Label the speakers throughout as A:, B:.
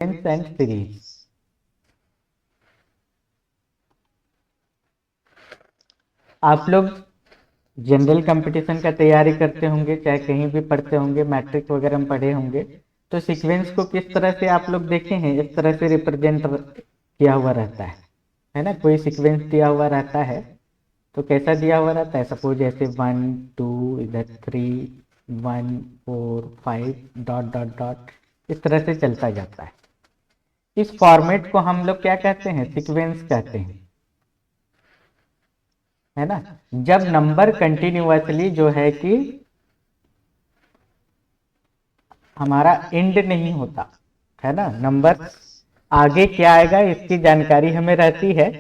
A: And series. आप लोग general competition का तैयारी करते होंगे, चाहे कहीं भी पढ़ते होंगे, मैट्रिक वगैरह में पढ़े होंगे, तो सीक्वेंस को किस तरह से आप लोग देखे हैं, इस तरह से रिप्रेजेंट किया हुआ रहता है ना। कोई सीक्वेंस दिया हुआ रहता है तो कैसा दिया हुआ रहता है, सपोज ऐसे 1 2 इधर 3 1 4 5 डॉट डॉट डॉट, इस तरह से चलता जाता है। इस फॉर्मेट को हम लोग क्या कहते हैं, सीक्वेंस कहते हैं, है ना। जब नंबर कंटिन्यूअसली जो है कि हमारा एंड नहीं होता है ना, नंबर आगे क्या आएगा इसकी जानकारी हमें रहती है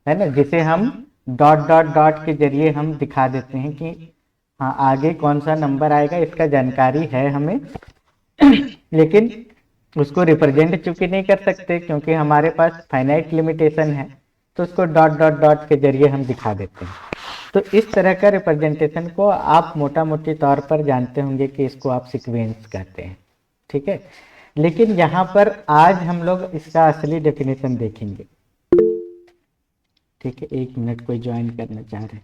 A: ना, जिसे हम डॉट डॉट डॉट के जरिए हम दिखा देते हैं कि हाँ आगे कौन सा नंबर आएगा, इसका जानकारी है हमें लेकिन उसको रिप्रेजेंट चूंकि नहीं कर सकते क्योंकि हमारे पास फाइनाइट लिमिटेशन है, तो उसको डॉट डॉट डॉट के जरिए हम दिखा देते हैं। तो इस तरह का रिप्रेजेंटेशन को आप मोटा मोटी तौर पर जानते होंगे कि इसको आप सीक्वेंस कहते हैं, ठीक है। लेकिन यहाँ पर आज हम लोग इसका असली डेफिनेशन देखेंगे, ठीक है। 1 मिनट कोई ज्वाइन करना चाह रहे हैं,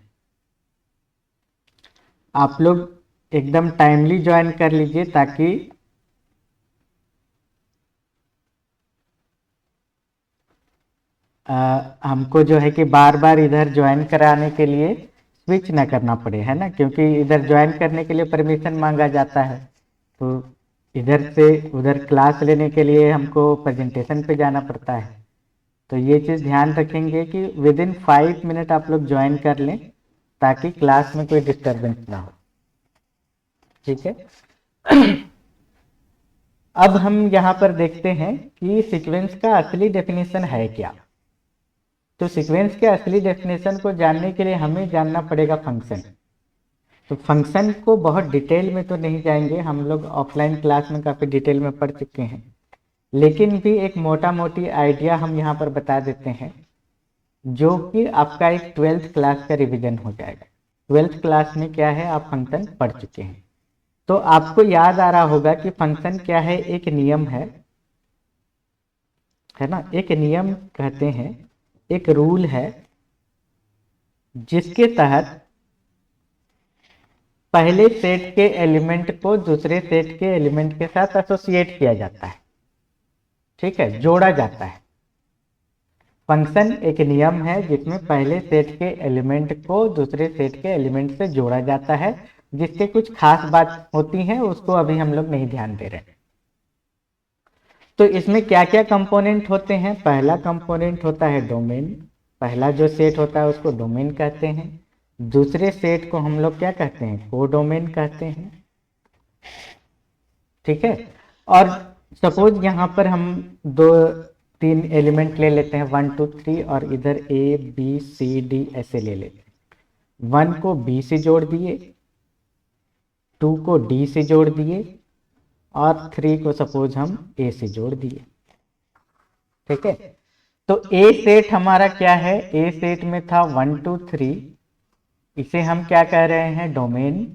A: आप लोग एकदम टाइमली ज्वाइन कर लीजिए ताकि हमको जो है कि बार बार इधर ज्वाइन कराने के लिए स्विच ना करना पड़े, है ना, क्योंकि इधर ज्वाइन करने के लिए परमिशन मांगा जाता है, तो इधर से उधर क्लास लेने के लिए हमको प्रेजेंटेशन पे जाना पड़ता है। तो ये चीज़ ध्यान रखेंगे कि विदिन 5 मिनट आप लोग ज्वाइन कर लें ताकि क्लास में कोई डिस्टर्बेंस ना हो, ठीक है। अब हम यहाँ पर देखते हैं कि सीक्वेंस का असली डेफिनेशन है क्या। तो सीक्वेंस के असली डेफिनेशन को जानने के लिए हमें जानना पड़ेगा फंक्शन। तो फंक्शन को बहुत डिटेल में तो नहीं जाएंगे, हम लोग ऑफलाइन क्लास में काफ़ी डिटेल में पढ़ चुके हैं, लेकिन भी एक मोटा मोटी आइडिया हम यहाँ पर बता देते हैं जो कि आपका एक 12th क्लास का रिवीजन हो जाएगा। 12th क्लास में क्या है आप फंक्शन पढ़ चुके हैं, तो आपको याद आ रहा होगा कि फंक्शन क्या है, एक नियम है ना, एक नियम कहते हैं, एक रूल है जिसके तहत पहले सेट के एलिमेंट को दूसरे सेट के एलिमेंट के साथ एसोसिएट किया जाता है, ठीक है, जोड़ा जाता है। फंक्शन एक नियम है जिसमें पहले सेट के एलिमेंट को दूसरे सेट के एलिमेंट से जोड़ा जाता है, जिससे कुछ खास बात होती है उसको अभी हम लोग नहीं ध्यान दे रहे हैं। तो इसमें क्या क्या कंपोनेंट होते हैं, पहला कंपोनेंट होता है डोमेन, पहला जो सेट होता है उसको डोमेन कहते हैं, दूसरे सेट को हम लोग क्या कहते हैं, कोडोमेन कहते हैं, ठीक है। और सपोज यहाँ पर हम 2 3 एलिमेंट ले लेते हैं 1 2 3 और इधर A B C D ऐसे ले लेते हैं। 1 को B से जोड़ दिए, 2 को D से जोड़ दिए और 3 को सपोज हम A से जोड़ दिए, ठीक है। तो A सेट हमारा क्या है, A सेट में था 1 2 3, इसे हम क्या कह रहे हैं, डोमेन।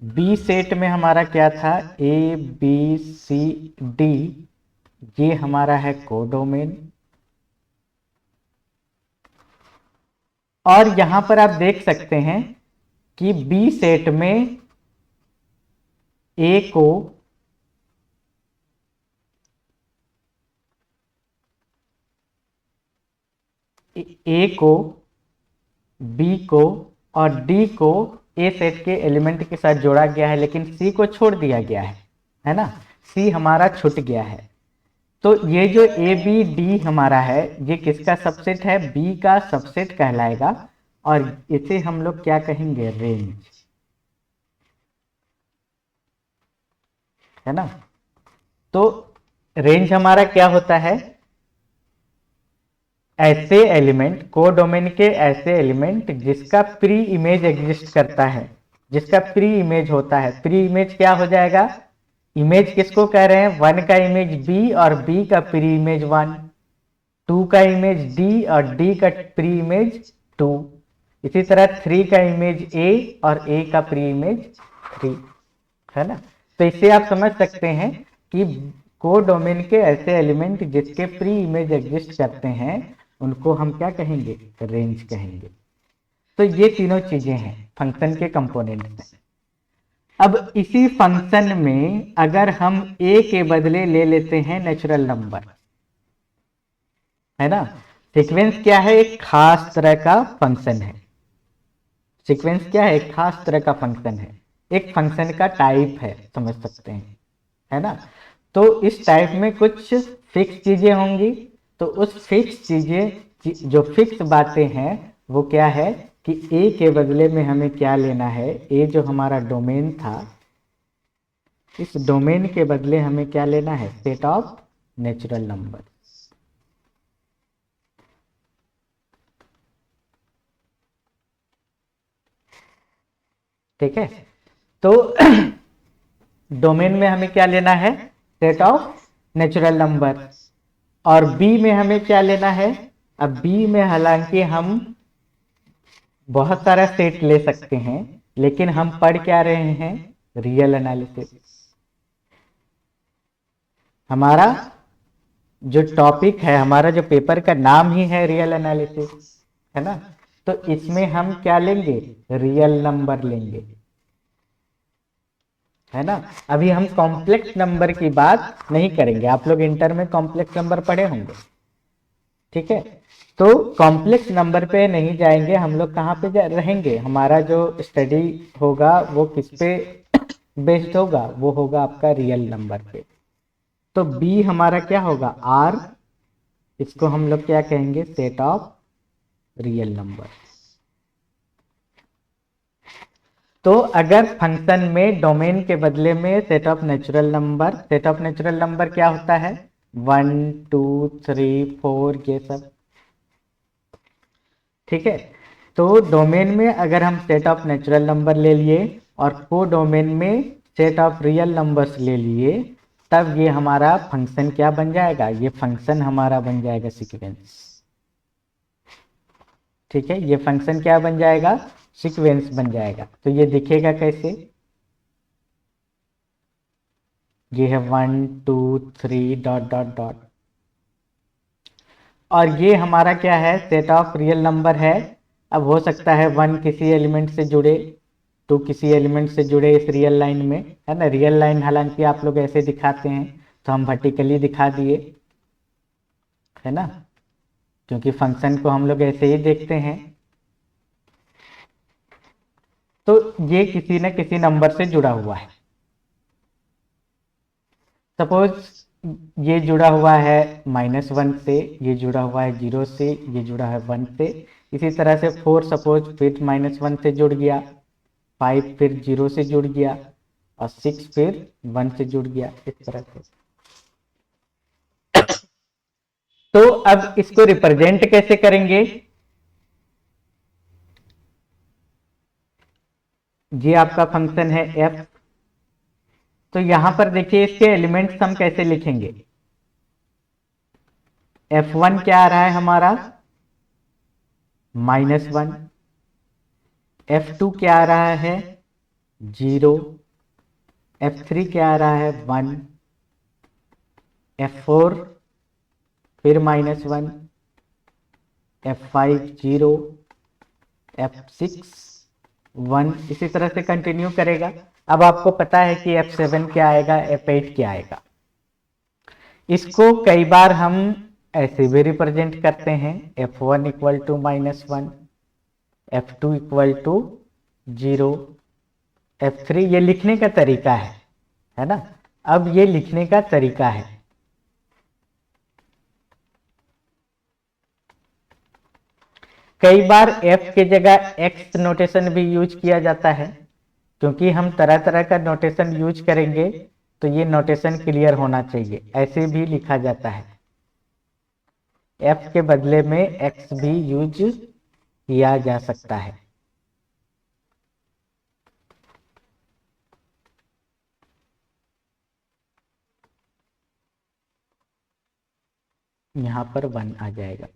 A: बी सेट में हमारा क्या था, A B C D, ये हमारा है कोडोमेन। और यहां पर आप देख सकते हैं कि बी सेट में A को B को और D को A सेट के एलिमेंट के साथ जोड़ा गया है, लेकिन C को छोड़ दिया गया है ना, C हमारा छूट गया है। तो ये जो A B D हमारा है ये किसका सबसेट है, B का सबसेट कहलाएगा, और इसे हम लोग क्या कहेंगे, रेंज, है ना। तो रेंज हमारा क्या होता है, ऐसे एलिमेंट, कोडोमेन के ऐसे एलिमेंट जिसका प्री इमेज एग्जिस्ट करता है, जिसका प्री इमेज होता है। प्री इमेज क्या हो जाएगा, इमेज किसको कह रहे हैं, 1 का इमेज B और B का प्री इमेज 1, 2 का इमेज D और D का प्री इमेज 2, इसी तरह 3 का इमेज A और A का प्री इमेज 3, है ना। तो इससे आप समझ सकते हैं कि कोडोमेन के ऐसे एलिमेंट जिसके प्री इमेज एग्जिस्ट करते हैं उनको हम क्या कहेंगे, रेंज कहेंगे। तो ये तीनों चीजें हैं फंक्शन के कंपोनेंट्स हैं। अब इसी फंक्शन में अगर हम ए के बदले ले लेते हैं नेचुरल नंबर, है ना, सीक्वेंस क्या है, एक खास तरह का फंक्शन है। सीक्वेंस क्या है, एक खास तरह का फंक्शन है, एक फंक्शन का टाइप है, समझ सकते हैं, है ना। तो इस टाइप में कुछ फिक्स चीजें होंगी, तो उस फिक्स चीजें, जो फिक्स बातें हैं वो क्या है कि ए के बदले में हमें क्या लेना है, ए जो हमारा डोमेन था, इस डोमेन के बदले हमें क्या लेना है, सेट ऑफ नेचुरल नंबर। ठीक है, तो डोमेन में हमें क्या लेना है, सेट ऑफ नेचुरल नंबर, और बी में हमें क्या लेना है। अब बी में हालांकि हम बहुत सारा सेट ले सकते हैं, लेकिन हम पढ़ क्या रहे हैं, रियल एनालिसिस। हमारा जो टॉपिक है, हमारा जो पेपर का नाम ही है रियल एनालिसिस, है ना। तो इसमें हम क्या लेंगे, रियल नंबर लेंगे, है ना। अभी हम कॉम्प्लेक्स नंबर की बात नहीं करेंगे, आप लोग इंटर में कॉम्प्लेक्स नंबर पढ़े होंगे, ठीक है। तो कॉम्प्लेक्स नंबर पे नहीं जाएंगे हम लोग, कहाँ पे रहेंगे, हमारा जो स्टडी होगा वो किस पे बेस्ड होगा, वो होगा आपका रियल नंबर पे। तो बी हमारा क्या होगा, आर, इसको हम लोग क्या कहेंगे, सेट ऑफ रियल नंबर। तो अगर फंक्शन में डोमेन के बदले में set of natural number, set of natural number क्या होता है, 1 2 3 4 ये सब, ठीक है। तो डोमेन में अगर हम सेट ऑफ नेचुरल नंबर ले लिए और को डोमेन में सेट ऑफ रियल नंबर्स ले लिए, तब ये हमारा फंक्शन क्या बन जाएगा, ये फंक्शन हमारा बन जाएगा सीक्वेंस। ठीक है, ये फंक्शन क्या बन जाएगा, सीक्वेंस बन जाएगा। तो ये दिखेगा कैसे, ये है 1 2 3 डॉट डॉट डॉट, और ये हमारा क्या है, सेट ऑफ रियल नंबर है। अब हो सकता है 1 किसी एलिमेंट से जुड़े, 2 किसी एलिमेंट से जुड़े इस रियल लाइन में, है ना। रियल लाइन हालांकि आप लोग ऐसे दिखाते हैं, तो हम वर्टिकली दिखा दिए, है ना, क्योंकि फंक्शन को हम लोग ऐसे ही देखते हैं। तो ये किसी न किसी नंबर से जुड़ा हुआ है। सपोज ये जुड़ा हुआ है -1 से, ये जुड़ा हुआ है 0 से, ये जुड़ा है 1 से। इसी तरह से 4 सपोज फिर -1 से जुड़ गया, 5 फिर 0 से जुड़ गया, और 6 फिर 1 से जुड़ गया, इस तरह से। तो अब इसको रिप्रेजेंट कैसे करेंगे, ये आपका फंक्शन है f। तो यहां पर देखिए इसके एलिमेंट्स हम कैसे लिखेंगे, f1 क्या आ रहा है हमारा, -1, f2 क्या आ रहा है, 0, f3 क्या आ रहा है, 1, f4 फिर -1, f5 0, f6 1, इसी तरह से कंटिन्यू करेगा। अब आपको पता है कि f7 क्या आएगा, f8 क्या आएगा। इसको कई बार हम ऐसे भी रिप्रेजेंट करते हैं, f1 equal to -1, f2 equal to 0, f3, ये लिखने का तरीका है ना। अब ये लिखने का तरीका है, कई बार f के जगह x नोटेशन भी यूज किया जाता है, क्योंकि हम तरह तरह का नोटेशन यूज करेंगे, तो ये नोटेशन क्लियर होना चाहिए। ऐसे भी लिखा जाता है, f के बदले में x भी यूज किया जा सकता है। यहां पर 1 आ जाएगा।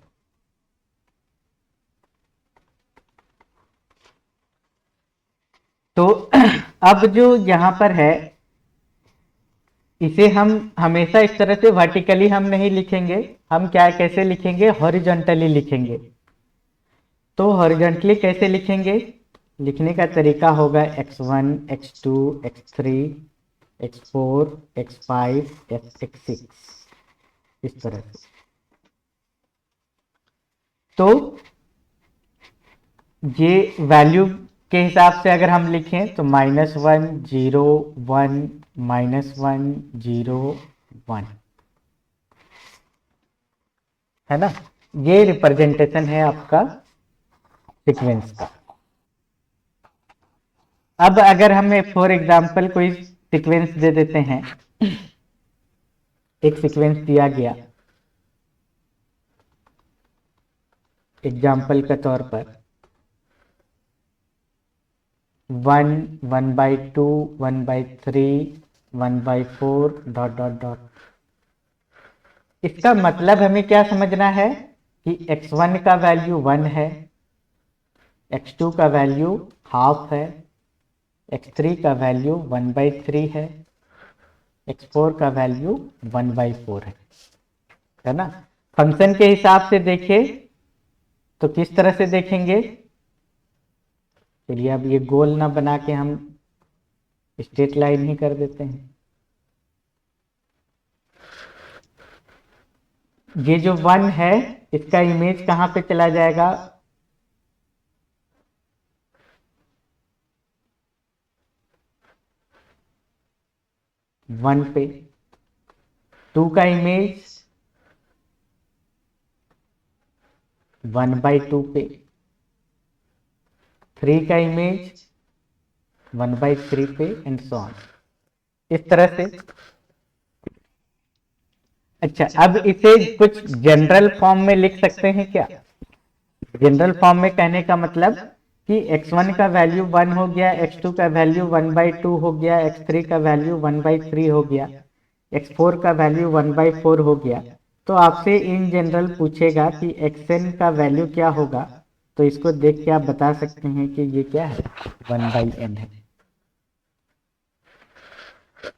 A: तो अब जो यहां पर है, इसे हम हमेशा इस तरह से वर्टिकली हम नहीं लिखेंगे, हम क्या कैसे लिखेंगे, हॉरिजॉन्टली लिखेंगे। तो हॉरिजॉन्टली कैसे लिखेंगे, लिखने का तरीका होगा x1 x2 x3 x4 x5 x6 इस तरह से। तो ये वैल्यू के हिसाब से अगर हम लिखें तो -1 0 1 -1 0 1 है ना। ये रिप्रेजेंटेशन है आपका सीक्वेंस का। अब अगर हमें फॉर एग्जांपल कोई सीक्वेंस दे देते हैं, एक सीक्वेंस दिया गया एग्जांपल के तौर पर 1 1/2 1/3 1/4 डॉट डॉट डॉट। इसका मतलब हमें क्या समझना है कि x1 का वैल्यू 1 है, x2 का वैल्यू हाफ है, x3 का वैल्यू 1/3 है, x4 का वैल्यू 1/4 है ना। फंक्शन के हिसाब से देखें तो किस तरह से देखेंगे, चलिए अब ये गोल ना बना के हम स्ट्रेट लाइन ही कर देते हैं। ये जो 1 है इसका इमेज कहां पे चला जाएगा, 1 पे। 2 का इमेज 1/2 पे। 3 का इमेज 1/3 पे एंड सो ऑन, इस तरह से। अच्छा, अब इसे कुछ जनरल फॉर्म में लिख सकते हैं क्या। जनरल फॉर्म में कहने का मतलब कि x1 का वैल्यू 1 हो गया, x2 का वैल्यू 1/2 हो गया, x3 का वैल्यू 1/3 हो गया, x4 का वैल्यू 1/4 हो गया। तो आपसे इन जनरल पूछेगा कि xn का वैल्यू क्या होगा, तो इसको देख के आप बता सकते हैं कि ये क्या है, 1/n है।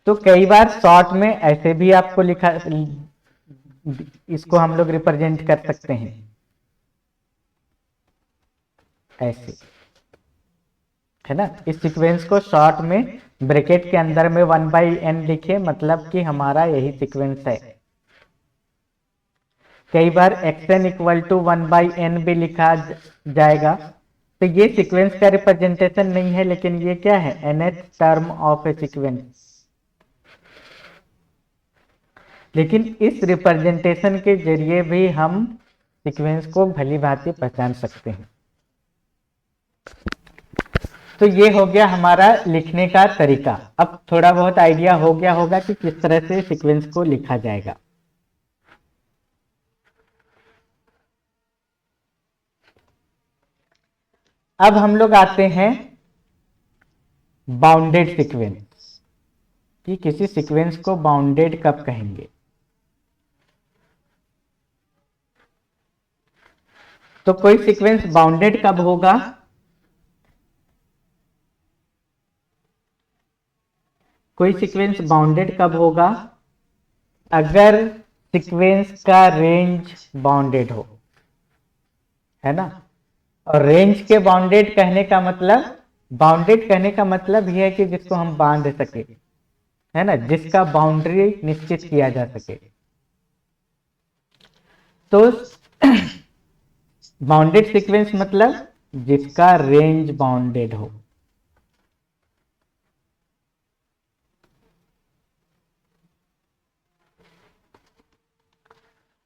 A: तो कई बार शॉर्ट में ऐसे भी आपको लिखा, इसको हम लोग रिप्रेजेंट कर सकते हैं ऐसे, है ना। इस सीक्वेंस को शॉर्ट में ब्रैकेट के अंदर में 1/n लिखे, मतलब कि हमारा यही सीक्वेंस है। कई बार xn = 1/n भी लिखा जाएगा। तो ये सीक्वेंस का रिप्रेजेंटेशन नहीं है, लेकिन ये क्या है, nth term of A sequence. लेकिन इस रिप्रेजेंटेशन के जरिए भी हम सीक्वेंस को भली भांति पहचान सकते हैं। तो ये हो गया हमारा लिखने का तरीका। अब थोड़ा बहुत आइडिया हो गया होगा कि किस तरह से सीक्वेंस को लिखा जाएगा। अब हम लोग आते हैं बाउंडेड सीक्वेंस, कि किसी सीक्वेंस को बाउंडेड कब कहेंगे। तो कोई सीक्वेंस बाउंडेड कब होगा, कोई सीक्वेंस बाउंडेड कब होगा, अगर सीक्वेंस का रेंज बाउंडेड हो, है ना। और रेंज के बाउंडेड कहने का मतलब, बाउंडेड कहने का मतलब यह है कि जिसको हम बांध सके, है ना, जिसका बाउंड्री निश्चित किया जा सके। तो बाउंडेड सीक्वेंस मतलब जिसका रेंज बाउंडेड हो।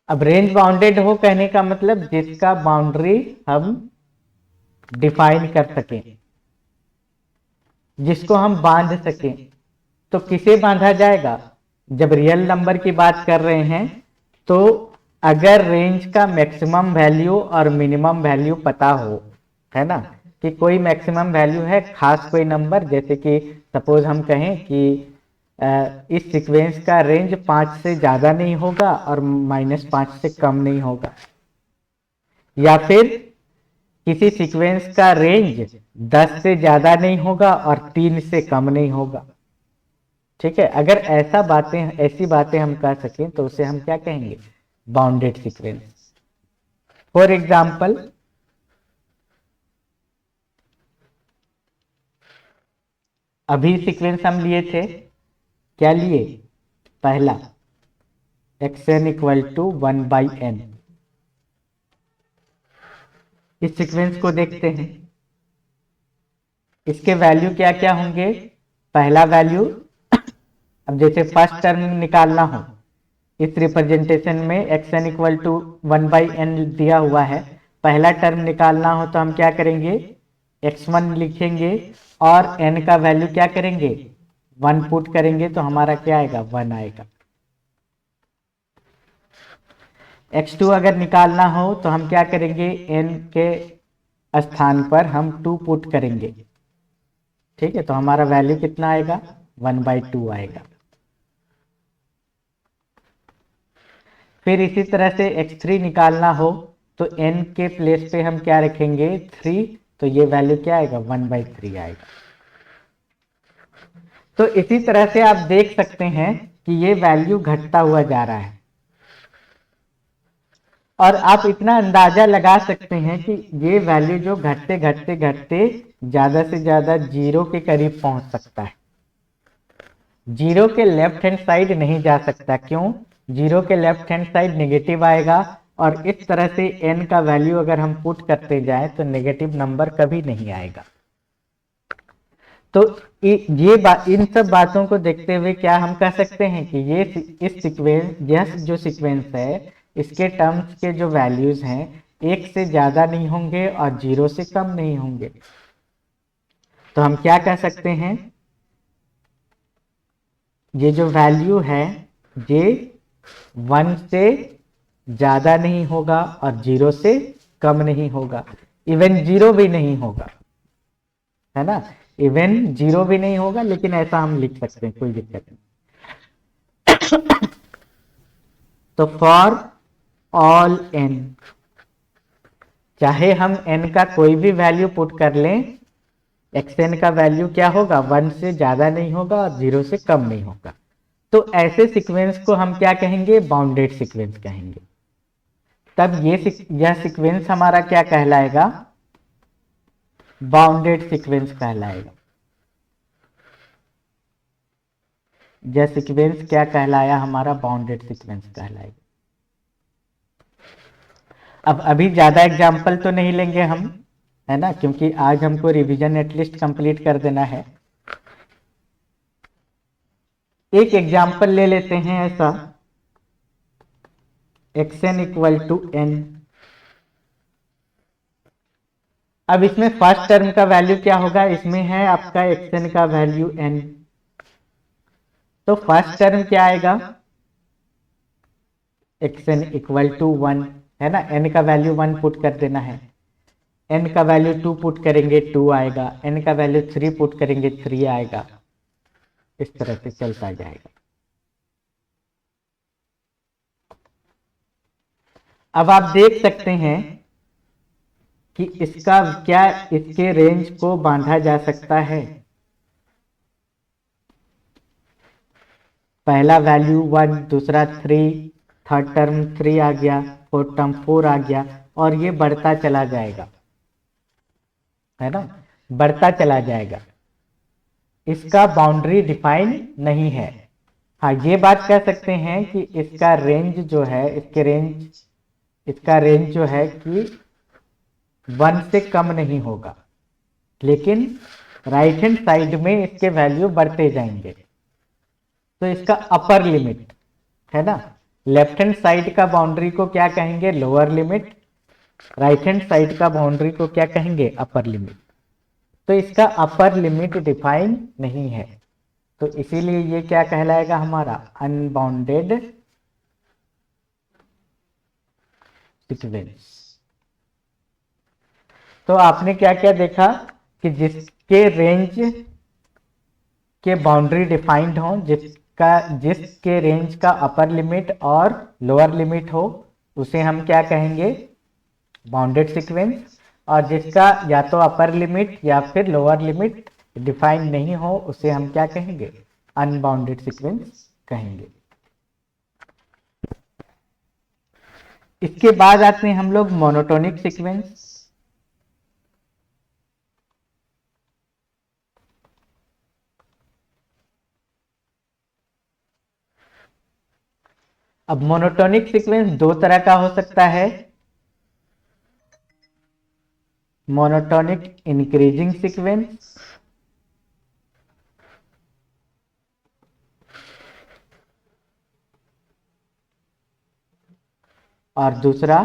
A: अब रेंज बाउंडेड हो कहने का मतलब जिसका बाउंड्री हम डिफाइन कर सकें, जिसको हम बांध सकें। तो किसे बांधा जाएगा, जब रियल नंबर की बात कर रहे हैं तो अगर रेंज का मैक्सिमम वैल्यू और मिनिमम वैल्यू पता हो, है ना, कि कोई मैक्सिमम वैल्यू है खास कोई नंबर, जैसे कि सपोज हम कहें कि इस सीक्वेंस का रेंज 5 से ज्यादा नहीं होगा और -5 से कम नहीं होगा, या फिर किसी सीक्वेंस का रेंज 10 से ज्यादा नहीं होगा और 3 से कम नहीं होगा। ठीक है, अगर ऐसी बातें हम कह सकें तो उसे हम क्या कहेंगे, बाउंडेड सीक्वेंस। फॉर एग्जाम्पल, अभी सीक्वेंस हम लिए थे, क्या लिए, पहला xn इक्वल टू 1/n। इस सीक्वेंस को देखते हैं, इसके वैल्यू क्या क्या होंगे। पहला वैल्यू, अब जैसे फर्स्ट टर्म निकालना हो, इस रिप्रेजेंटेशन में xn इक्वल टू 1/n दिया हुआ है, पहला टर्म निकालना हो तो हम क्या करेंगे, x1 लिखेंगे और n का वैल्यू क्या करेंगे, 1 पुट करेंगे तो हमारा क्या आएगा, 1 आएगा। x2 अगर निकालना हो तो हम क्या करेंगे, n के स्थान पर हम 2 पुट करेंगे, ठीक है, तो हमारा वैल्यू कितना आएगा, 1/2 आएगा। फिर इसी तरह से x3 निकालना हो तो n के प्लेस पे हम क्या रखेंगे, 3, तो ये वैल्यू क्या आएगा, 1/3 आएगा। तो इसी तरह से आप देख सकते हैं कि ये वैल्यू घटता हुआ जा रहा है, और आप इतना अंदाजा लगा सकते हैं कि ये वैल्यू जो घटते घटते घटते ज्यादा से ज्यादा 0 के करीब पहुंच सकता है। 0 के लेफ्ट हैंड साइड नहीं जा सकता, क्यों, 0 के लेफ्ट हैंड साइड नेगेटिव आएगा, और इस तरह से n का वैल्यू अगर हम पुट करते जाएं तो नेगेटिव नंबर कभी नहीं आएगा। तो इन सब बातों को देखते हुए क्या हम कह सकते हैं कि ये इस सीक्वेंस, यह जो सीक्वेंस है, इसके टर्म्स के जो वैल्यूज हैं 1 से ज्यादा नहीं होंगे और 0 से कम नहीं होंगे। तो हम क्या कह सकते हैं, ये जो वैल्यू है ये 1 से ज्यादा नहीं होगा और 0 से कम नहीं होगा, इवन 0 भी नहीं होगा, है ना, इवन 0 भी नहीं होगा, लेकिन ऐसा हम लिख सकते हैं, कोई दिक्कत नहीं। तो फॉर ऑल n, चाहे हम n का कोई भी वैल्यू पुट कर लें, xn का वैल्यू क्या होगा, 1 से ज्यादा नहीं होगा और 0 से कम नहीं होगा। तो ऐसे सीक्वेंस को हम क्या कहेंगे, बाउंडेड सीक्वेंस कहेंगे। तब यह सीक्वेंस हमारा क्या कहलाएगा, बाउंडेड सीक्वेंस कहलाएगा। यह सीक्वेंस क्या कहलाया, हमारा बाउंडेड सीक्वेंस कहलाएगा। अब अभी ज्यादा एग्जाम्पल तो नहीं लेंगे हम, है ना, क्योंकि आज हमको रिवीजन एटलीस्ट कंप्लीट कर देना है। एक एग्जाम्पल ले लेते हैं ऐसा, xn इक्वल टू n। अब इसमें फर्स्ट टर्म का वैल्यू क्या होगा, इसमें है आपका xn का वैल्यू n, तो फर्स्ट टर्म क्या आएगा, xn इक्वल टू 1, है ना, n का वैल्यू 1 पुट कर देना है, n का वैल्यू 2 पुट करेंगे 2 आएगा, n का वैल्यू 3 पुट करेंगे 3 आएगा, इस तरह से चलता जाएगा। अब आप देख सकते हैं कि इसका क्या, इसके रेंज को बांधा जा सकता है। पहला वैल्यू 1, दूसरा 3, थर्ड टर्म 3 आ गया, फोर्थ टर्म 4 आ गया, और ये बढ़ता चला जाएगा, है ना, बढ़ता चला जाएगा। इसका बाउंड्री डिफाइन नहीं है। हाँ, ये बात कह सकते हैं कि इसका रेंज जो है, इसका रेंज जो है कि 1 से कम नहीं होगा, लेकिन राइट हैंड साइड में इसके वैल्यू बढ़ते जाएंगे। तो इसका अपर लिमिट, है ना, लेफ्ट हैंड साइड का बाउंड्री को क्या कहेंगे, lower limit, right hand side का बाउंड्री को क्या कहेंगे, अपर लिमिट। तो इसका अपर लिमिट डिफाइन नहीं है, तो इसीलिए ये क्या कहलाएगा, हमारा अनबाउंडेड सीक्वेंस। तो आपने क्या क्या देखा कि जिसके रेंज के बाउंड्री डिफाइंड हो, जिसके रेंज का अपर लिमिट और लोअर लिमिट हो, उसे हम क्या कहेंगे, बाउंडेड सीक्वेंस, और जिसका या तो अपर लिमिट या फिर लोअर लिमिट डिफाइन नहीं हो, उसे हम क्या कहेंगे, अनबाउंडेड सीक्वेंस कहेंगे। इसके बाद आते हैं हम लोग मोनोटोनिक सीक्वेंस। अब मोनोटोनिक सीक्वेंस दो तरह का हो सकता है, मोनोटोनिक इंक्रीजिंग सीक्वेंस और दूसरा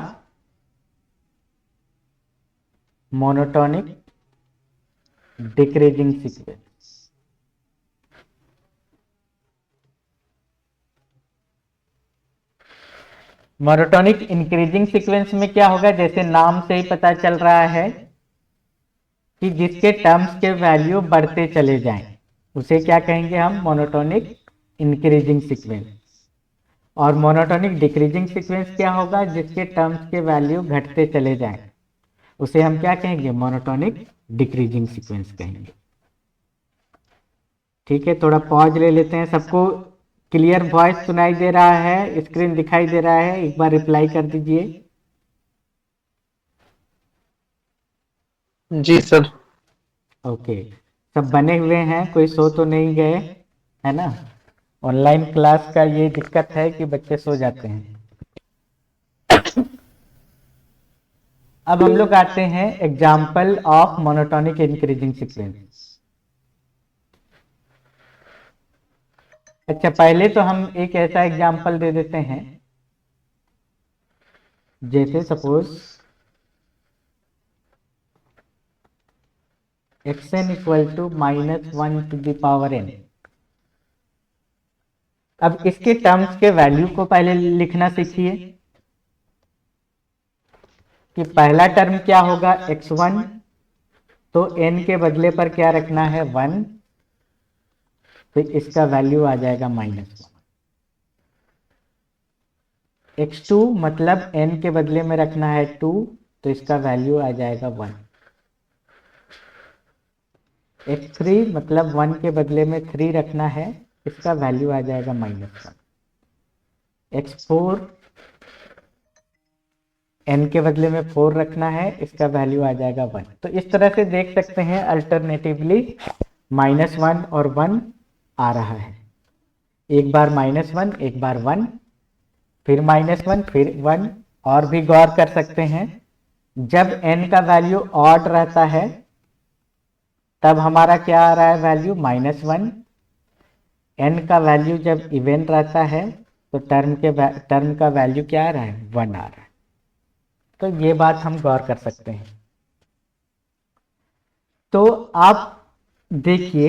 A: monotonic decreasing sequence. Monotonic increasing sequence में क्या होगा, जैसे नाम से ही पता चल रहा है कि जिसके टर्म्स के वैल्यू बढ़ते चले जाएं, उसे क्या कहेंगे हम, मोनोटोनिक इंक्रीजिंग सीक्वेंस। और मोनोटोनिक डिक्रीजिंग सीक्वेंस क्या होगा, जिसके टर्म्स के वैल्यू घटते चले जाएं, उसे हम क्या कहेंगे, मोनोटोनिक डिक्रीजिंग सीक्वेंस कहेंगे। ठीक है, थोड़ा पॉज ले लेते हैं। सबको क्लियर वॉइस सुनाई दे रहा है, स्क्रीन दिखाई दे रहा है, एक बार रिप्लाई कर दीजिए।
B: जी सर।
A: ओके, सब बने हुए हैं, कोई सो तो नहीं गए, है ना। ऑनलाइन क्लास का ये दिक्कत है कि बच्चे सो जाते हैं। अब हम लोग आते हैं example of monotonic increasing sequence. अच्छा, पहले तो हम एक ऐसा एग्जाम्पल दे देते हैं, जैसे suppose xn equal to -1 to the power n। अब इसके टर्म्स के वैल्यू को पहले लिखना सीखिए कि पहला टर्म क्या होगा, x1, तो n के बदले पर क्या रखना है, 1, तो इसका वैल्यू आ जाएगा -1। x2 मतलब n के बदले में रखना है 2, तो इसका वैल्यू आ जाएगा 1। x3 मतलब 1 के बदले में 3 रखना है, इसका वैल्यू आ जाएगा -1। x4 n के बदले में 4 रखना है, इसका वैल्यू आ जाएगा 1। तो इस तरह से देख सकते हैं अल्टरनेटिवली -1 और 1 आ रहा है, एक बार -1 एक बार 1, फिर -1 फिर 1। और भी गौर कर सकते हैं, जब n का वैल्यू ऑड रहता है तब हमारा क्या आ रहा है, वैल्यू -1। n का वैल्यू जब इवन रहता है तो टर्म का वैल्यू क्या आ रहा है, 1 आ रहा है। तो ये बात हम गौर कर सकते हैं। तो आप देखिए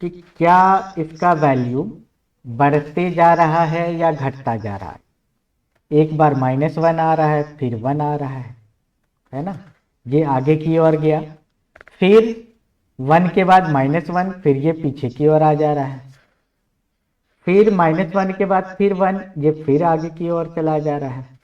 A: कि क्या इसका वैल्यू बढ़ते जा रहा है या घटता जा रहा है। एक बार -1 आ रहा है, फिर 1 आ रहा है ना, ये आगे की ओर गया, फिर 1 के बाद -1, फिर ये पीछे की ओर आ जा रहा है, फिर -1 के बाद फिर 1, ये फिर आगे की ओर चला जा रहा है,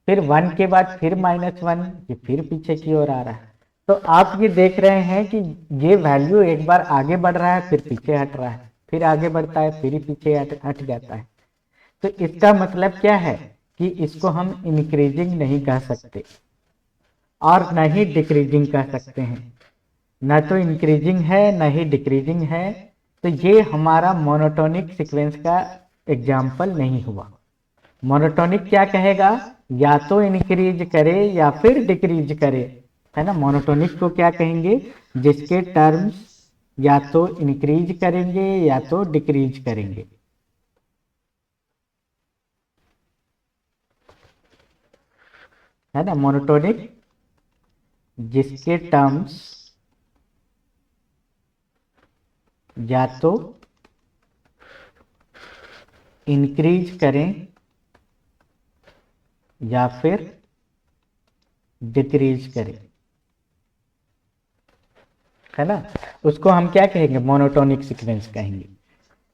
A: फिर 1 के बाद फिर -1, ये फिर पीछे की ओर आ रहा है। तो आप ये देख रहे हैं कि ये वैल्यू एक बार आगे बढ़ रहा है, फिर पीछे हट रहा है, फिर आगे बढ़ता है, फिर पीछे हट जाता है। तो इसका मतलब क्या है कि इसको हम इंक्रीजिंग नहीं कह सकते और न ही डिक्रीजिंग कह सकते हैं। न तो इंक्रीजिंग है न ही डिक्रीजिंग है, तो ये हमारा मोनोटोनिक सीक्वेंस का एग्जाम्पल नहीं हुआ। मोनोटोनिक क्या कहेगा, या तो इंक्रीज करे या फिर डिक्रीज करे, है ना। मोनोटोनिक को क्या कहेंगे, जिसके टर्म्स या तो इंक्रीज करेंगे या तो डिक्रीज करेंगे। है ना, मोनोटोनिक जिसके टर्म्स या तो इंक्रीज करें या फिर डिक्रीज करें, है ना, उसको हम क्या कहेंगे, मोनोटोनिक सीक्वेंस कहेंगे।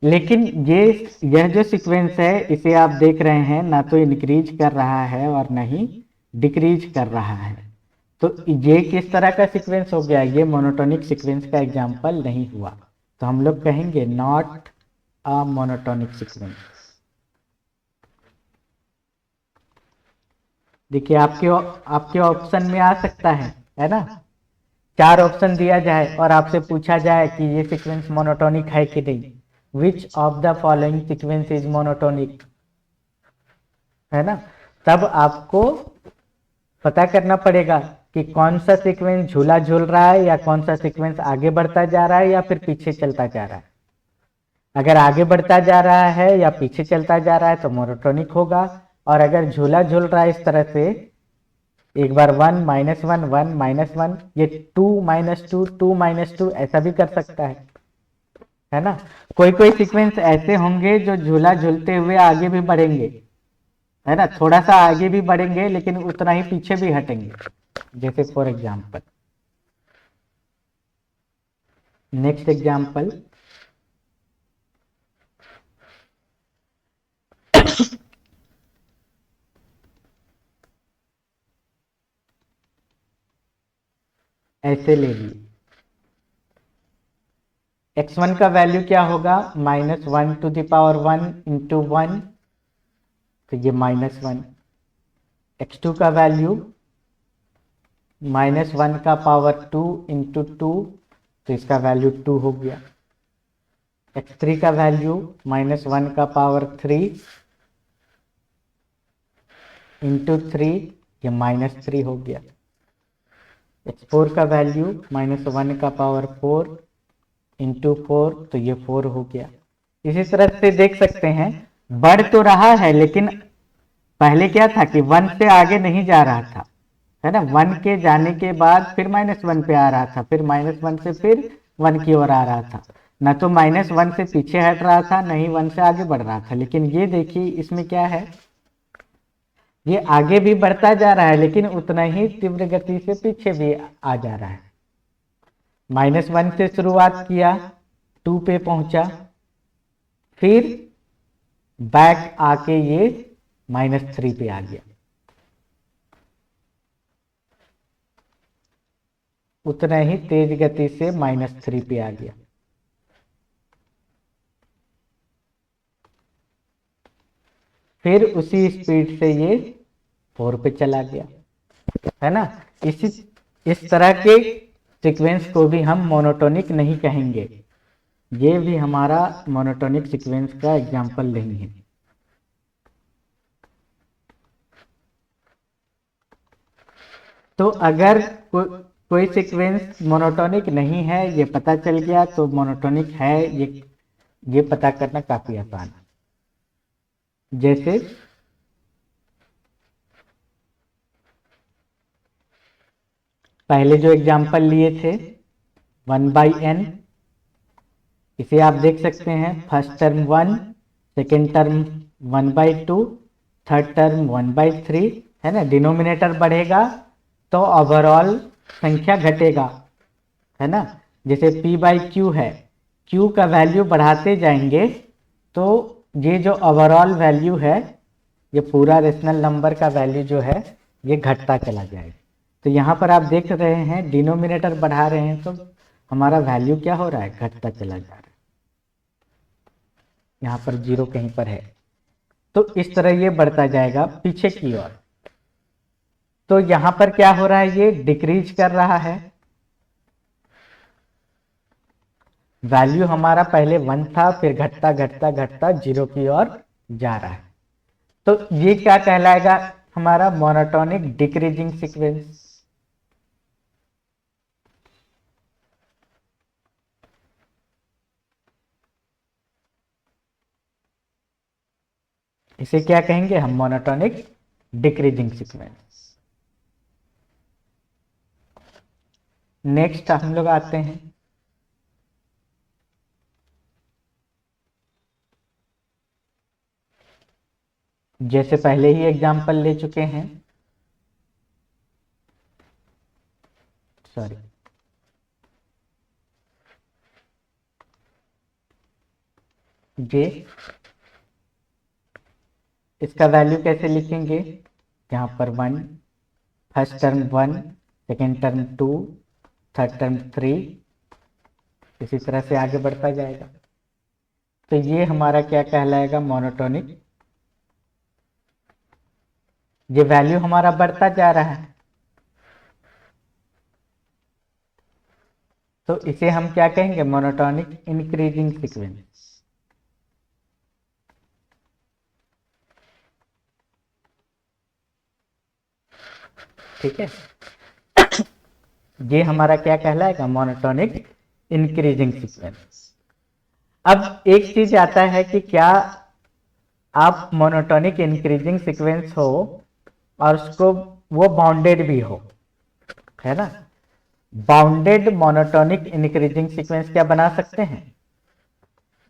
A: लेकिन यह जो सीक्वेंस है, इसे आप देख रहे हैं, ना तो इंक्रीज कर रहा है और ना ही डिक्रीज कर रहा है। तो ये किस तरह का सीक्वेंस हो गया, ये मोनोटोनिक सीक्वेंस का एग्जाम्पल नहीं हुआ। तो हम लोग कहेंगे नॉट अ मोनोटोनिक सीक्वेंस। देखिए आपके ऑप्शन में आ सकता है ना, 4 ऑप्शन दिया जाए और आपसे पूछा जाए कि ये सीक्वेंस मोनोटोनिक है कि नहीं, विच of the following sequence is monotonic, है ना, तब आपको पता करना पड़ेगा कि कौन सा सीक्वेंस झूला झूल रहा है या कौन सा सीक्वेंस आगे बढ़ता जा रहा है या फिर पीछे चलता जा रहा है। अगर आगे बढ़ता जा रहा है या पीछे चलता जा रहा है तो मोनोटोनिक होगा, और अगर झूला झूल रहा है इस तरह से, एक बार 1 -1 1 -1, ये 2 -2 2 -2 ऐसा भी कर सकता है ना। कोई कोई सीक्वेंस ऐसे होंगे जो झूला झूलते हुए आगे भी बढ़ेंगे, है ना, थोड़ा सा आगे भी बढ़ेंगे लेकिन उतना ही पीछे भी हटेंगे, जैसे फॉर एग्जाम्पल, नेक्स्ट एग्जाम्पल, ऐसे ले लीजिए, x1 का वैल्यू क्या होगा, -1⁻1 इंटू 1, तो ये -1। x2 का वैल्यू -1 का पावर 2 इंटू 2, तो इसका वैल्यू 2 हो गया। x3 का वैल्यू -1 का पावर 3 इंटू 3, ये -3 हो गया। x4 का वैल्यू -1 का पावर 4 इंटू 4, तो ये 4 हो गया। इसी तरह से देख सकते हैं, बढ़ तो रहा है लेकिन पहले क्या था कि 1 से आगे नहीं जा रहा था, है ना, 1 के जाने के बाद फिर -1 पे आ रहा था, फिर -1 से फिर 1 की ओर आ रहा था, ना तो -1 से पीछे हट रहा था, नहीं 1 से आगे बढ़ रहा था। लेकिन ये देखिए इसमें क्या है, ये आगे भी बढ़ता जा रहा है लेकिन उतना ही तीव्र गति से पीछे भी आ जा रहा है। -1 से शुरुआत किया, 2 पे पहुंचा, फिर बैक आके ये -3 पे आ गया, उतना ही तेज गति से -3 पे आ गया। फिर उसी स्पीड से ये 4 पे चला गया, है ना। इस तरह के सीक्वेंस को भी हम मोनोटोनिक नहीं कहेंगे, ये भी हमारा मोनोटोनिक सीक्वेंस का एग्जाम्पल नहीं है। तो अगर कोई सीक्वेंस मोनोटोनिक नहीं है ये पता चल गया तो मोनोटोनिक है ये पता करना काफी आसान है। जैसे पहले जो एग्जाम्पल लिए थे 1/n, इसे आप देख सकते हैं, first term 1, second term 1/2, third term 1/3, है ना। डिनोमिनेटर बढ़ेगा तो ओवरऑल संख्या घटेगा, है ना। जैसे p/q है, q का वैल्यू बढ़ाते जाएंगे तो ये जो ओवरऑल वैल्यू है, ये पूरा रेशनल नंबर का वैल्यू जो है ये घटता चला जाएगा। तो यहाँ पर आप देख रहे हैं डिनोमिनेटर बढ़ा रहे हैं तो हमारा वैल्यू क्या हो रहा है, घटता चला जा रहा है। यहाँ पर 0 कहीं पर है, तो इस तरह ये बढ़ता जाएगा पीछे की ओर। तो यहाँ पर क्या हो रहा है, ये डिक्रीज कर रहा है, वैल्यू हमारा पहले 1 था, फिर घटता घटता घटता 0 की ओर जा रहा है। तो ये क्या कहलाएगा, हमारा मोनोटोनिक डिक्रीजिंग सीक्वेंस। इसे क्या कहेंगे हम, मोनोटोनिक डिक्रीजिंग सीक्वेंस। नेक्स्ट हम लोग आते हैं जैसे पहले ही एग्जाम्पल ले चुके हैं, सॉरी, जे, इसका वैल्यू कैसे लिखेंगे, यहाँ पर 1, first term 1, second term 2, third term 3, इसी तरह से आगे बढ़ता जाएगा। तो ये हमारा क्या कहलाएगा, मोनोटोनिक। ये वैल्यू हमारा बढ़ता जा रहा है, तो इसे हम क्या कहेंगे, मोनोटोनिक इंक्रीजिंग सीक्वेंस। ठीक है, ये हमारा क्या कहलाएगा, मोनोटोनिक इंक्रीजिंग सीक्वेंस। अब एक चीज आता है कि क्या आप मोनोटोनिक इंक्रीजिंग सीक्वेंस हो और उसको वो बाउंडेड भी हो, है ना। बाउंडेड मोनोटोनिक इंक्रीजिंग सीक्वेंस क्या बना सकते हैं,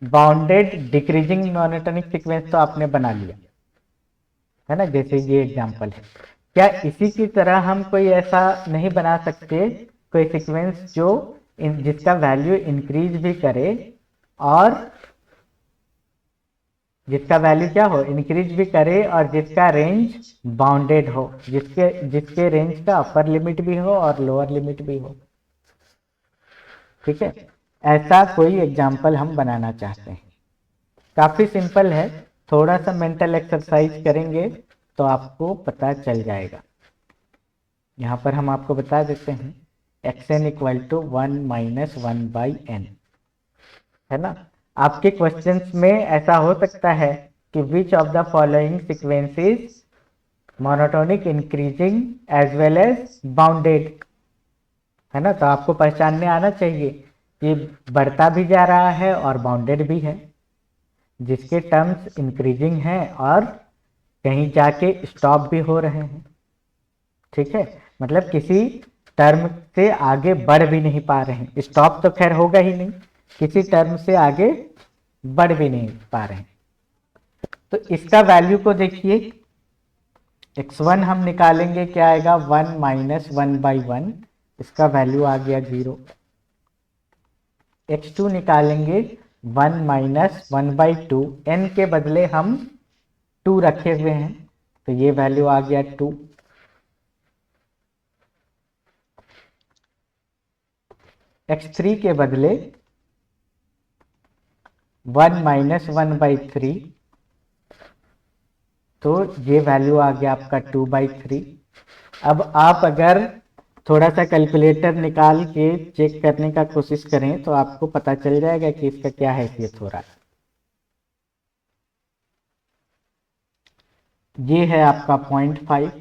A: बाउंडेड डिक्रीजिंग मोनोटोनिक सीक्वेंस तो आपने बना लिया, है ना, जैसे ये एग्जांपल है। क्या इसी की तरह हम कोई ऐसा नहीं बना सकते, कोई सीक्वेंस जो जिसका वैल्यू इंक्रीज भी करे और जिसका वैल्यू क्या हो, इंक्रीज भी करे और जिसका रेंज बाउंडेड हो, जिसके जिसके रेंज का अपर लिमिट भी हो और लोअर लिमिट भी हो। ठीक है, ऐसा कोई एग्जाम्पल हम बनाना चाहते हैं। काफी सिंपल है, थोड़ा सा मेंटल एक्सरसाइज करेंगे तो आपको पता चल जाएगा। यहां पर हम आपको बता देते हैं xn equal to 1 minus 1/n, है ना। आपके क्वेश्चंस में ऐसा हो सकता है कि which of the following sequences monotonic increasing as well as bounded, है ना। तो आपको पहचानने आना चाहिए कि बढ़ता भी जा रहा है और बाउंडेड भी है, जिसके टर्म्स इंक्रीजिंग हैं और कहीं जाके स्टॉप भी हो रहे हैं। ठीक है, मतलब किसी टर्म से आगे बढ़ भी नहीं पा रहे हैं, स्टॉप तो खैर होगा ही नहीं, किसी टर्म से आगे बढ़ भी नहीं पा रहे हैं। तो इसका वैल्यू को देखिए, x1 हम निकालेंगे, क्या आएगा, 1 माइनस 1/1, इसका वैल्यू आ गया 0। x2 निकालेंगे 1 माइनस 1/2, n के बदले हम 2 रखे हुए हैं तो ये वैल्यू आ गया 2। x3 के बदले 1 माइनस 1/3, तो ये वैल्यू आ गया आपका 2/3। अब आप अगर थोड़ा सा कैलकुलेटर निकाल के चेक करने का कोशिश करें तो आपको पता चल जाएगा कि इसका क्या हैसियत हो रहा है। ये है आपका 0.5,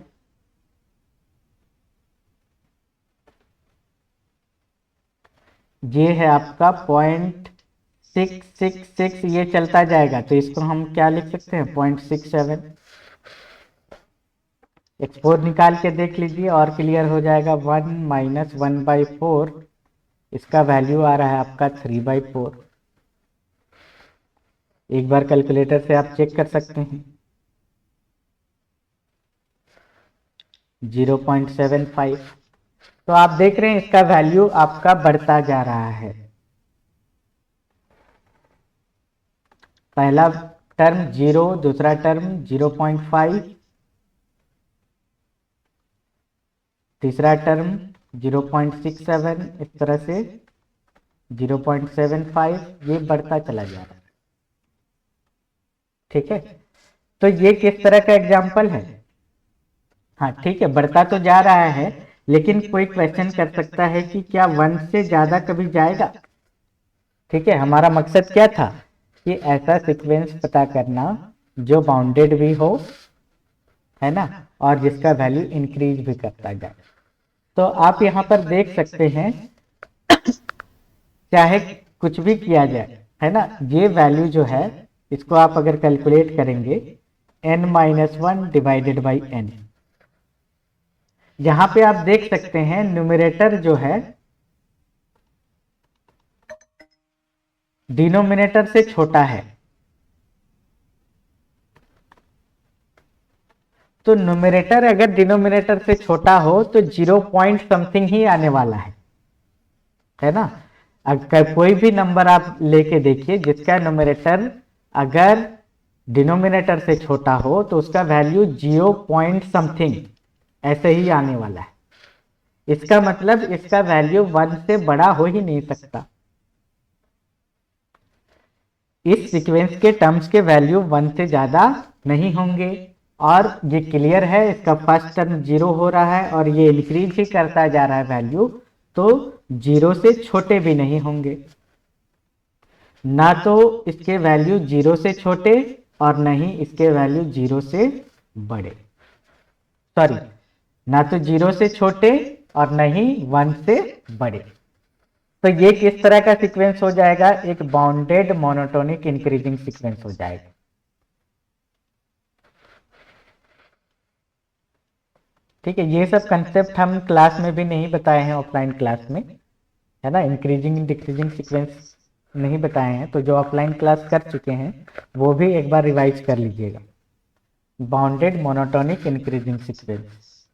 A: ये है आपका 0.666, ये चलता जाएगा तो इसको हम क्या लिख सकते हैं, 0.67। x4 निकाल के देख लीजिए और क्लियर हो जाएगा। 1 माइनस 1/4, इसका वैल्यू आ रहा है आपका 3/4। एक बार कैलकुलेटर से आप चेक कर सकते हैं, 0.75। तो आप देख रहे हैं इसका वैल्यू आपका बढ़ता जा रहा है। पहला टर्म 0, दूसरा टर्म 0.5, तीसरा टर्म 0.67, इस तरह से 0.75, ये बढ़ता चला जा रहा है। ठीक है, तो ये किस तरह का एग्जाम्पल है, हाँ ठीक है, बढ़ता तो जा रहा है, लेकिन कोई क्वेश्चन कर सकता है कि क्या 1 से ज्यादा कभी जाएगा। ठीक है, हमारा मकसद क्या था कि ऐसा सीक्वेंस पता करना जो बाउंडेड भी हो, है ना, और जिसका वैल्यू इंक्रीज भी करता जाए। तो आप यहां पर देख सकते हैं, चाहे कुछ भी किया जाए, है ना, ये वैल्यू जो है इसको आप अगर कैलकुलेट करेंगे n-1 डिवाइडेड बाई n, यहां पे आप देख सकते हैं न्यूमरेटर जो है डिनोमिनेटर से छोटा है, तो न्यूमरेटर अगर डिनोमिनेटर से छोटा हो तो 0 पॉइंट समथिंग ही आने वाला है ना। अगर कोई भी नंबर आप लेके देखिए जिसका न्यूमरेटर अगर डिनोमिनेटर से छोटा हो तो उसका वैल्यू 0 पॉइंट समथिंग ऐसे ही आने वाला है। इसका मतलब इसका वैल्यू 1 से बड़ा हो ही नहीं सकता। इस सीक्वेंस के टर्म्स के वैल्यू 1 से ज़्यादा नहीं होंगे। और ये क्लियर है, इसका फर्स्ट टर्म 0 हो रहा है और ये इंक्रीज ही करता जा रहा है वैल्यू, तो 0 से छोटे भी नहीं होंगे। ना तो इसके वैल्यू 0 से छोटे और न ही इसके वैल्यू 0 से बड़े, सॉरी, ना तो 0 से छोटे और न ही 1 से बड़े। तो ये किस तरह का सीक्वेंस हो जाएगा? एक बाउंडेड मोनोटोनिक इंक्रीजिंग सीक्वेंस हो जाएगा। ठीक है, ये सब कंसेप्ट हम क्लास में भी नहीं बताए हैं, ऑफलाइन क्लास में, है ना। इंक्रीजिंग डिक्रीजिंग सीक्वेंस नहीं बताए हैं, तो जो ऑफलाइन क्लास कर चुके हैं वो भी एक बार रिवाइज कर लीजिएगा। बाउंडेड मोनोटोनिक इंक्रीजिंग सीक्वेंस,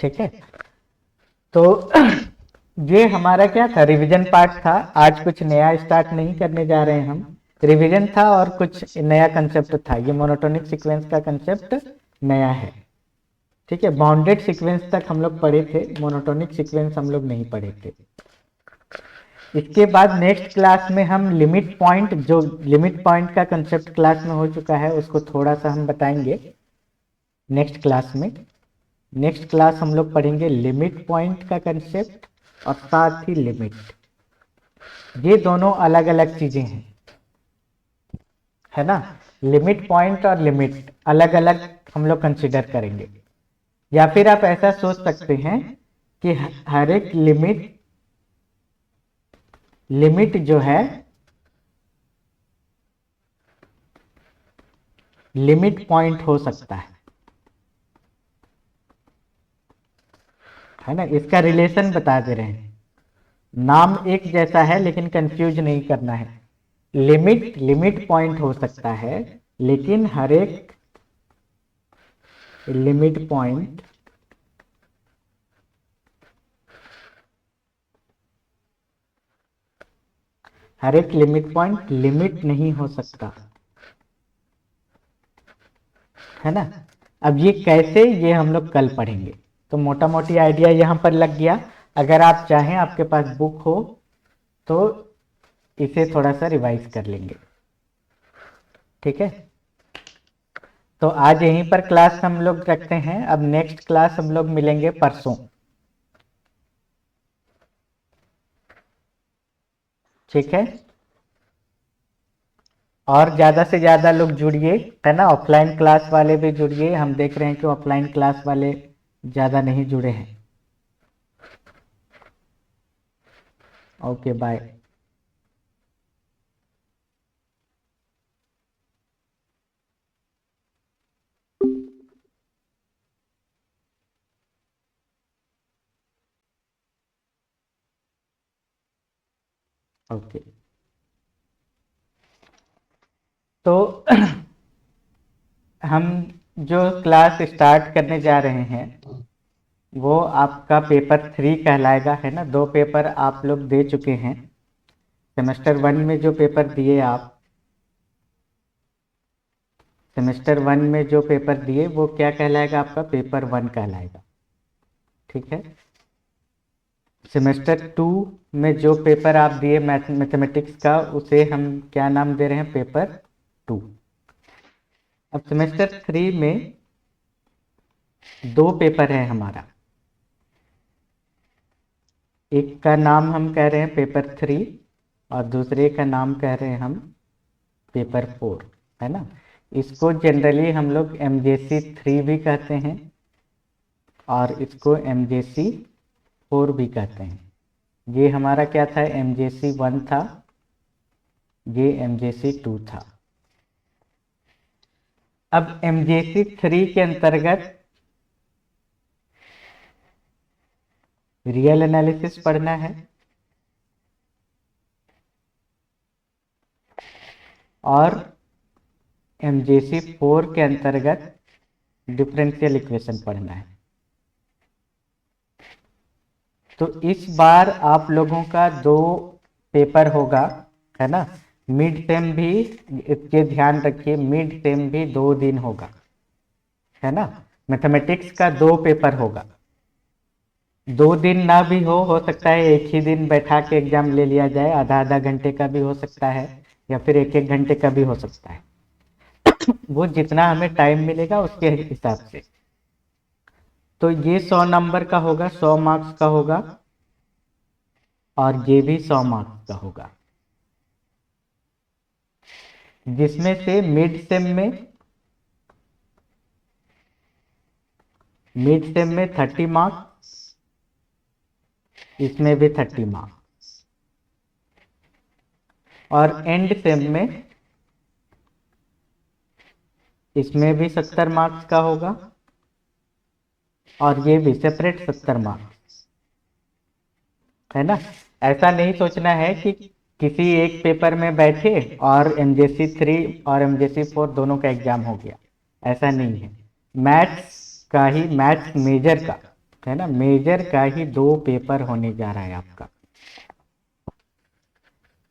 A: ठीक है। तो ये हमारा क्या था, रिवीजन पार्ट था। आज कुछ नया स्टार्ट नहीं करने जा रहे हैं हम, रिवीजन था और कुछ नया कंसेप्ट था। ये मोनोटोनिक सीक्वेंस का कंसेप्ट नया है, ठीक है। बाउंडेड सीक्वेंस तक हम लोग पढ़े थे, मोनोटोनिक सीक्वेंस हम लोग नहीं पढ़े थे। इसके बाद नेक्स्ट क्लास में हम लिमिट पॉइंट, जो लिमिट पॉइंट का कंसेप्ट क्लास में हो चुका है, उसको थोड़ा सा हम बताएंगे नेक्स्ट क्लास में। नेक्स्ट क्लास हम लोग पढ़ेंगे लिमिट पॉइंट का कंसेप्ट और साथ ही लिमिट। ये दोनों अलग अलग चीजें हैं, है ना। लिमिट पॉइंट और लिमिट अलग अलग हम लोग कंसिडर करेंगे। या फिर आप ऐसा सोच सकते हैं कि हर एक लिमिट जो है, लिमिट पॉइंट हो सकता है ना। इसका रिलेशन बता दे रहे हैं, नाम एक जैसा है लेकिन कंफ्यूज नहीं करना है। लिमिट पॉइंट हो सकता है, लेकिन हर एक लिमिट पॉइंट लिमिट नहीं हो सकता, है ना। अब ये कैसे, ये हम लोग कल पढ़ेंगे। तो मोटा मोटी आइडिया यहां पर लग गया। अगर आप चाहें, आपके पास बुक हो तो इसे थोड़ा सा रिवाइज कर लेंगे, ठीक है। तो आज यहीं पर क्लास हम लोग रखते हैं। अब नेक्स्ट क्लास हम लोग मिलेंगे परसों, ठीक है। और ज्यादा से ज्यादा लोग जुड़िए, है ना। ऑफलाइन क्लास वाले भी जुड़िए, हम देख रहे हैं कि ऑफलाइन क्लास वाले ज्यादा नहीं जुड़े हैं। Okay, bye. ओके, तो हम जो क्लास स्टार्ट करने जा रहे हैं वो आपका पेपर 3 कहलाएगा, है ना। 2 पेपर आप लोग दे चुके हैं। सेमेस्टर 1 में जो पेपर दिए आप, सेमेस्टर 1 में जो पेपर दिए वो क्या कहलाएगा? आपका पेपर 1 कहलाएगा, ठीक है। सेमेस्टर 2 में जो पेपर आप दिए मैथमेटिक्स का, उसे हम क्या नाम दे रहे हैं? पेपर 2। अब सेमेस्टर 3 में 2 पेपर है हमारा। एक का नाम हम कह रहे हैं पेपर 3 और दूसरे का नाम कह रहे हैं हम पेपर 4, है ना। इसको जनरली हम लोग MJC 3 भी कहते हैं और इसको MJC 4 भी कहते हैं। ये हमारा क्या था? MJC 1 था, ये MJC 2 था। अब MJC 3 के अंतर्गत रियल एनालिसिस पढ़ना है और MJC 4 के अंतर्गत डिफरेंशियल इक्वेशन पढ़ना है। तो इस बार आप लोगों का 2 पेपर होगा, है ना। मिड सेम भी, इसके ध्यान रखिए, मिड सेम भी 2 दिन होगा, है ना। मैथमेटिक्स का 2 पेपर होगा, 2 दिन ना भी हो सकता है एक ही दिन बैठा के एग्जाम ले लिया जाए, आधा आधा घंटे का भी हो सकता है या फिर एक एक घंटे का भी हो सकता है। वो जितना हमें टाइम मिलेगा उसके हिसाब से। तो ये 100 नंबर का होगा, 100 मार्क्स का होगा, और ये भी 100 मार्क्स का होगा, जिसमें से मिड सेम में 30 मार्क्स, इसमें भी 30 मार्क्स, और एंड सेम में इसमें भी 70 मार्क्स का होगा, और ये भी सेपरेट 70 मार्क्स, है ना। ऐसा नहीं सोचना है कि किसी एक पेपर में बैठे और MJC 3 और MJC 4 दोनों का एग्जाम हो गया, ऐसा नहीं है। मैथ्स मेजर का, है ना, मेजर का ही 2 पेपर होने जा रहा है आपका।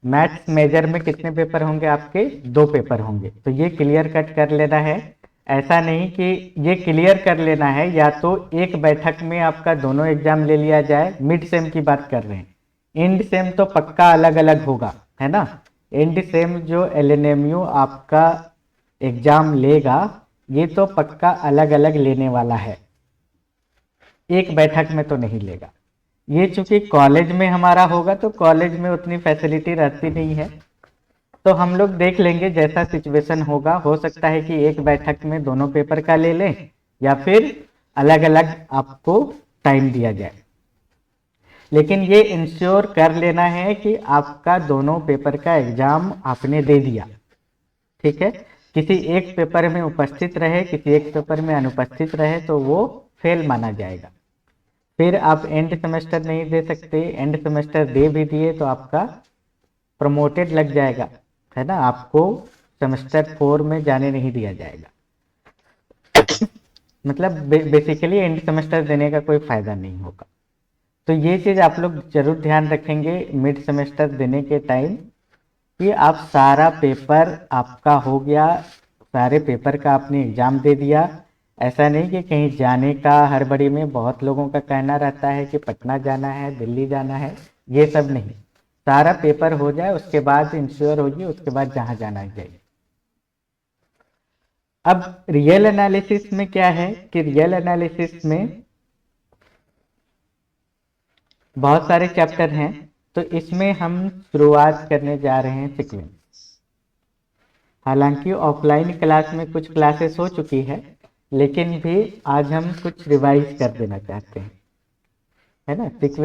A: मैथ्स मेजर में कितने पेपर होंगे आपके? 2 पेपर होंगे। तो ये क्लियर कट कर लेना है। ऐसा नहीं कि ये क्लियर कर लेना है, या तो एक बैठक में आपका दोनों एग्जाम ले लिया जाए, मिड सेम की बात कर रहे हैं। एंड सेम तो पक्का अलग अलग होगा, है ना। एंड सेम जो LNMU आपका एग्जाम लेगा, ये तो पक्का अलग अलग लेने वाला है, एक बैठक में तो नहीं लेगा। ये चूंकि कॉलेज में हमारा होगा तो कॉलेज में उतनी फैसिलिटी रहती नहीं है, तो हम लोग देख लेंगे जैसा सिचुएशन होगा। हो सकता है कि एक बैठक में दोनों पेपर का ले लें, या फिर अलग अलग आपको टाइम दिया जाए। लेकिन ये इंश्योर कर लेना है कि आपका दोनों पेपर का एग्जाम आपने दे दिया, ठीक है। किसी एक पेपर में उपस्थित रहे, किसी एक पेपर में अनुपस्थित रहे तो वो फेल माना जाएगा। फिर आप एंड सेमेस्टर नहीं दे सकते, एंड सेमेस्टर दे भी दिए तो आपका प्रमोटेड लग जाएगा, है ना, आपको सेमेस्टर 4 में जाने नहीं दिया जाएगा। मतलब बेसिकली एंड सेमेस्टर देने का कोई फायदा नहीं होगा। तो ये चीज आप लोग जरूर ध्यान रखेंगे मिड सेमेस्टर देने के टाइम, कि आप सारा पेपर आपका हो गया, सारे पेपर का आपने एग्जाम दे दिया। ऐसा नहीं कि कहीं जाने का हड़बड़ी में, बहुत लोगों का कहना रहता है कि पटना जाना है, दिल्ली जाना है, ये सब नहीं। सारा पेपर हो जाए उसके बाद इंश्योर होगी, उसके बाद जहां जाना चाहिए। अब रियल एनालिसिस में क्या है कि रियल एनालिसिस में बहुत सारे चैप्टर हैं, तो इसमें हम शुरुआत करने जा रहे हैं सीक्वेंस। हालांकि ऑफलाइन क्लास में कुछ क्लासेस हो चुकी है, लेकिन भी आज हम कुछ रिवाइज कर देना चाहते हैं, है ना। सीक्वेंस